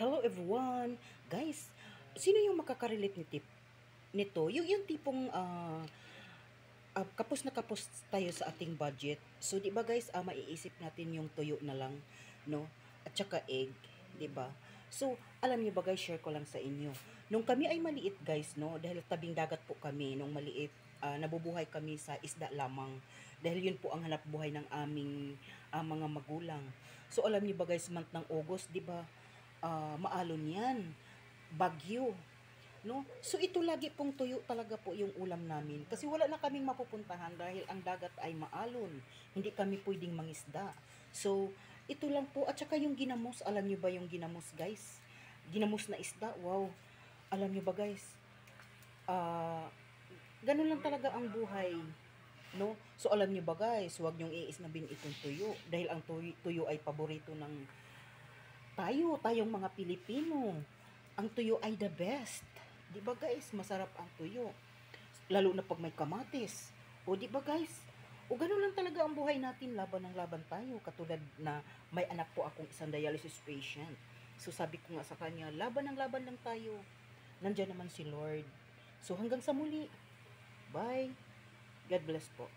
Hello everyone! Guys, sino yung makaka-relate nito? Yung tipong kapos na kapos tayo sa ating budget. So, di ba guys, maiisip natin yung tuyo na lang, no? At saka egg, di ba? So, alam niyo ba guys, share ko lang sa inyo. Nung kami ay maliit guys, no? Dahil tabing dagat po kami, nung maliit, nabubuhay kami sa isda lamang. Dahil yun po ang hanap buhay ng aming mga magulang. So, alam niyo ba guys, month ng August, di ba? Maalon yan, bagyo, no? So ito lagi pong tuyo talaga po yung ulam namin kasi wala na kaming mapupuntahan dahil ang dagat ay maalon. Hindi kami pwedeng mangisda. So ito lang po at saka yung ginamos, alam niyo ba yung ginamos, guys? Ginamos na isda, wow. Alam niyo ba guys? Ah, ganun lang talaga ang buhay, no? So alam niyo ba guys, huwag niyong iisnabin itong tuyo dahil ang tuyo ay paborito ng tayong mga Pilipino. Ang tuyo ay the best. 'Di ba guys, masarap ang tuyo. Lalo na pag may kamatis. O 'di ba guys? O gano'n lang talaga ang buhay natin, laban ng laban tayo. Katulad na may anak po akong isang dialysis patient. So sabi ko nga sa kanya, laban ng laban lang tayo. Nandiyan naman si Lord. So hanggang sa muli. Bye. God bless po.